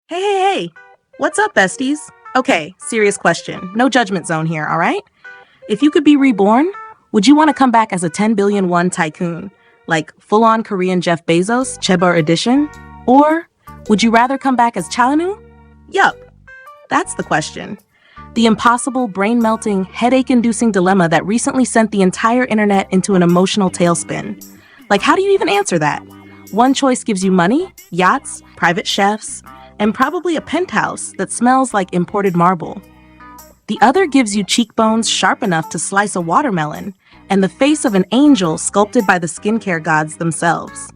Hey. What's up, besties? Okay, serious question. No judgment zone here, all right? If you could be reborn, would you want to come back as a 10 billion won tycoon, like full-on Korean Jeff Bezos, Chaebol edition? Or would you rather come back as Chalanu? Yup, that's the question. The impossible, brain-melting, headache-inducing dilemma that recently sent the entire internet into an emotional tailspin. Like, how do you even answer that? One choice gives you money, yachts, private chefs, and probably a penthouse that smells like imported marble. The other gives you cheekbones sharp enough to slice a watermelon and the face of an angel sculpted by the skincare gods themselves.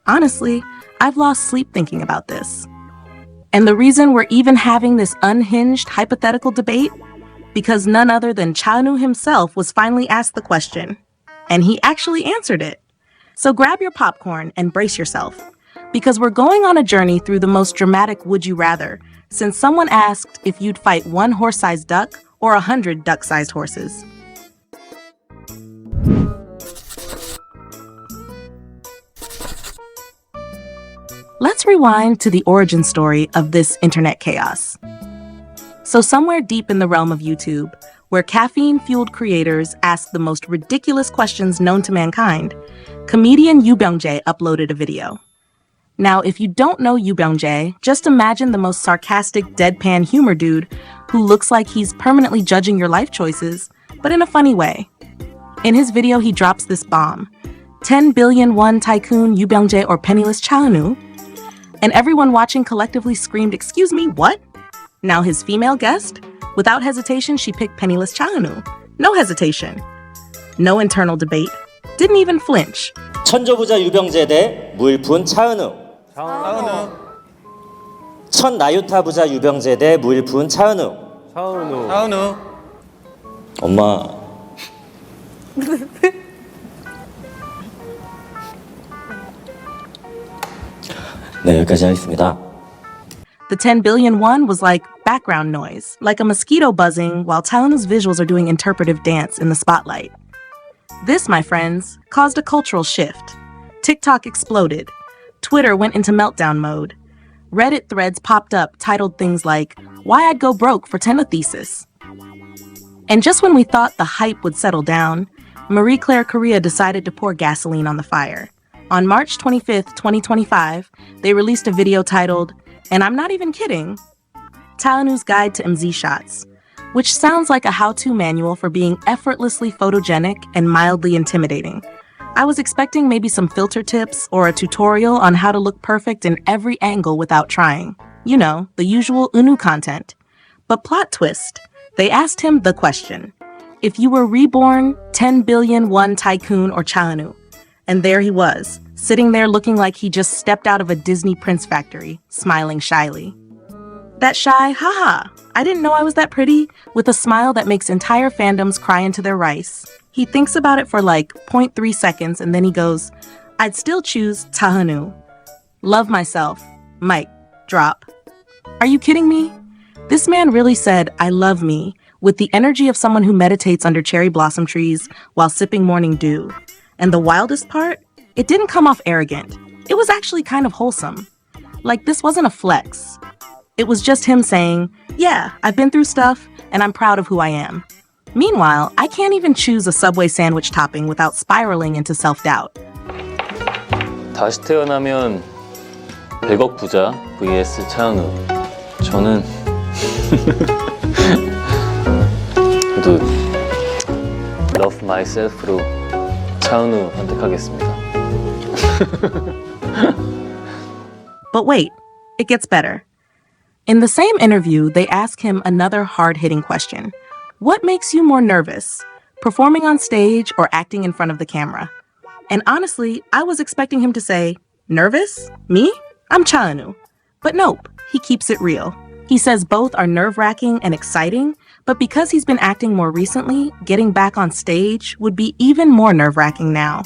Honestly, I've lost sleep thinking about this. And the reason we're even having this unhinged hypothetical debate? Because none other than Chanu himself was finally asked the question. And he actually answered it. So grab your popcorn and brace yourself. Because we're going on a journey through the most dramatic would you rather, since someone asked if you'd fight one horse-sized duck or 100 duck-sized horses. Let's rewind to the origin story of this internet chaos. So somewhere deep in the realm of YouTube, where caffeine-fueled creators ask the most ridiculous questions known to mankind, comedian Yoo Byung-jae uploaded a video. Now, if you don't know Yoo Byung-jae, just imagine the most sarcastic, deadpan humor dude who looks like he's permanently judging your life choices, but in a funny way. In his video, he drops this bomb, 10 billion won tycoon Yoo Byung-jae or penniless Chanu, and everyone watching collectively screamed, "Excuse me, what?" Now his female guest, without hesitation, she picked penniless Chanu. No hesitation. No internal debate. Didn't even flinch. 천조부자 유병재 대 무일푼 차은우. 천나유타 부자 유병재 대 무일푼 차은우. 차은우. 엄마. 네, 여기까지 하겠습니다. The 10 billion won was like background noise, like a mosquito buzzing while Chaeunwoo's visuals are doing interpretive dance in the spotlight. This, my friends, caused a cultural shift. TikTok exploded. Twitter went into meltdown mode. Reddit threads popped up titled things like, "Why I'd Go Broke for Tenothesis." And just when we thought the hype would settle down, Marie Claire Korea decided to pour gasoline on the fire. On March 25th, 2025, they released a video titled, and I'm not even kidding, Chaeunwoo's Guide to MZ Shots, which sounds like a how-to manual for being effortlessly photogenic and mildly intimidating. I was expecting maybe some filter tips or a tutorial on how to look perfect in every angle without trying. You know, the usual Eunwoo content. But plot twist, they asked him the question. If you were reborn 10 billion won tycoon or Chaeunwoo, and there he was, sitting there looking like he just stepped out of a Disney Prince factory, smiling shyly. That shy, haha, I didn't know I was that pretty, with a smile that makes entire fandoms cry into their rice. He thinks about it for like 0.3 seconds and then he goes, I'd still choose Chaeunwoo. Love myself. Mic. Drop. Are you kidding me? This man really said, I love me, with the energy of someone who meditates under cherry blossom trees while sipping morning dew. And the wildest part? It didn't come off arrogant. It was actually kind of wholesome. Like this wasn't a flex. It was just him saying, yeah, I've been through stuff and I'm proud of who I am. Meanwhile, I can't even choose a Subway sandwich topping without spiraling into self-doubt. 다시 태어나면 100억 부자 vs 차은우. 저는 그래도 Love Myself로 차은우 선택하겠습니다. But wait, it gets better. In the same interview, they ask him another hard-hitting question. What makes you more nervous, performing on stage or acting in front of the camera? And honestly, I was expecting him to say, nervous? Me? I'm Chaeunwoo. But nope, he keeps it real. He says both are nerve-wracking and exciting, but because he's been acting more recently, getting back on stage would be even more nerve-wracking now,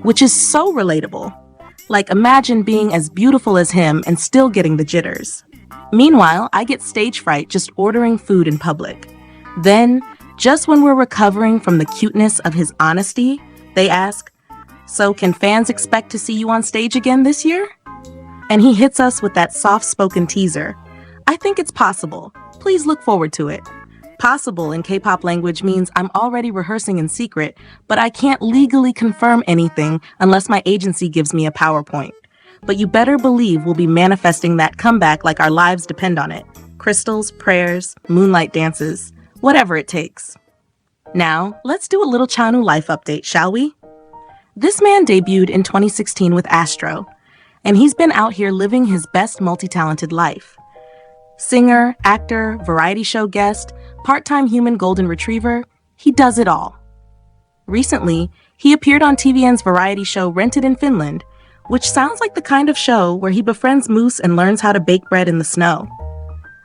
which is so relatable. Like, imagine being as beautiful as him and still getting the jitters. Meanwhile, I get stage fright just ordering food in public. Then, just when we're recovering from the cuteness of his honesty, they ask, so can fans expect to see you on stage again this year? And he hits us with that soft-spoken teaser. I think it's possible. Please look forward to it. Possible in K-pop language means I'm already rehearsing in secret, but I can't legally confirm anything unless my agency gives me a PowerPoint. But you better believe we'll be manifesting that comeback like our lives depend on it. Crystals, prayers, moonlight dances, whatever it takes. Now, let's do a little Chanu life update, shall we? This man debuted in 2016 with Astro, and he's been out here living his best multi-talented life. Singer, actor, variety show guest, part-time human golden retriever, he does it all. Recently, he appeared on TVN's variety show Rented in Finland, which sounds like the kind of show where he befriends moose and learns how to bake bread in the snow.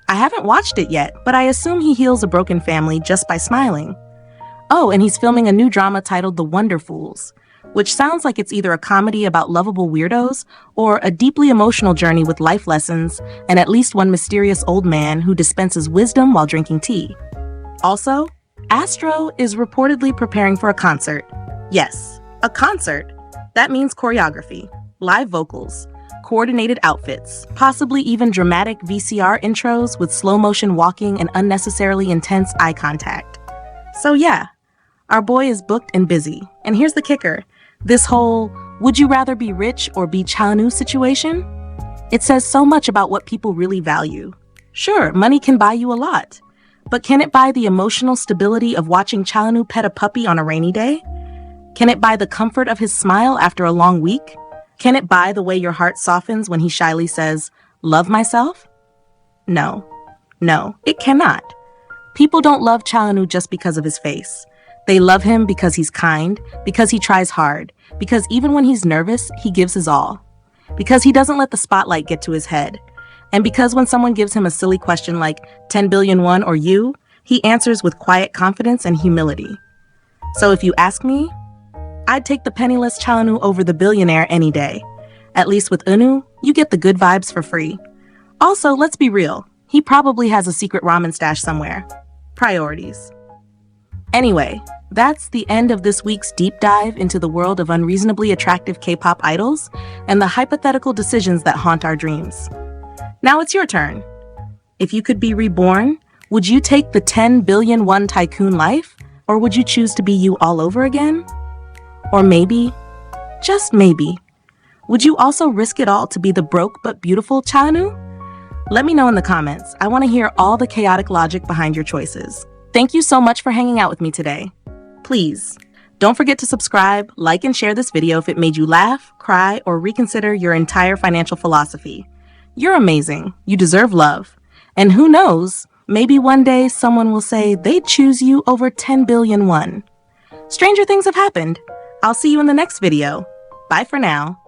I haven't watched it yet, but I assume he heals a broken family just by smiling. Oh, and he's filming a new drama titled The Wonderfools, which sounds like it's either a comedy about lovable weirdos or a deeply emotional journey with life lessons and at least one mysterious old man who dispenses wisdom while drinking tea. Also, Astro is reportedly preparing for a concert. Yes, a concert. That means choreography, live vocals, coordinated outfits, possibly even dramatic VCR intros with slow-motion walking and unnecessarily intense eye contact. So yeah, our boy is booked and busy. And here's the kicker. This whole, would you rather be rich or be Chanu situation? It says so much about what people really value. Sure, money can buy you a lot. But can it buy the emotional stability of watching Chanu pet a puppy on a rainy day? Can it buy the comfort of his smile after a long week? Can it buy the way your heart softens when he shyly says, "Love myself"? No, it cannot. People don't love Chanu just because of his face. They love him because he's kind, because he tries hard, because even when he's nervous, he gives his all. Because he doesn't let the spotlight get to his head. And because when someone gives him a silly question like 10 billion won or you, he answers with quiet confidence and humility. So if you ask me, I'd take the penniless Chanu over the billionaire any day. At least with Eunwoo, you get the good vibes for free. Also, let's be real, he probably has a secret ramen stash somewhere. Priorities. Anyway, that's the end of this week's deep dive into the world of unreasonably attractive K-pop idols and the hypothetical decisions that haunt our dreams. Now it's your turn. If you could be reborn, would you take the 10 billion won tycoon life, or would you choose to be you all over again? Or maybe, just maybe, would you also risk it all to be the broke but beautiful Chanu? Let me know in the comments. I want to hear all the chaotic logic behind your choices. Thank you so much for hanging out with me today. Please, don't forget to subscribe, like, and share this video if it made you laugh, cry, or reconsider your entire financial philosophy. You're amazing. You deserve love. And who knows, maybe one day someone will say they'd choose you over 10 billion won. Stranger things have happened. I'll see you in the next video. Bye for now.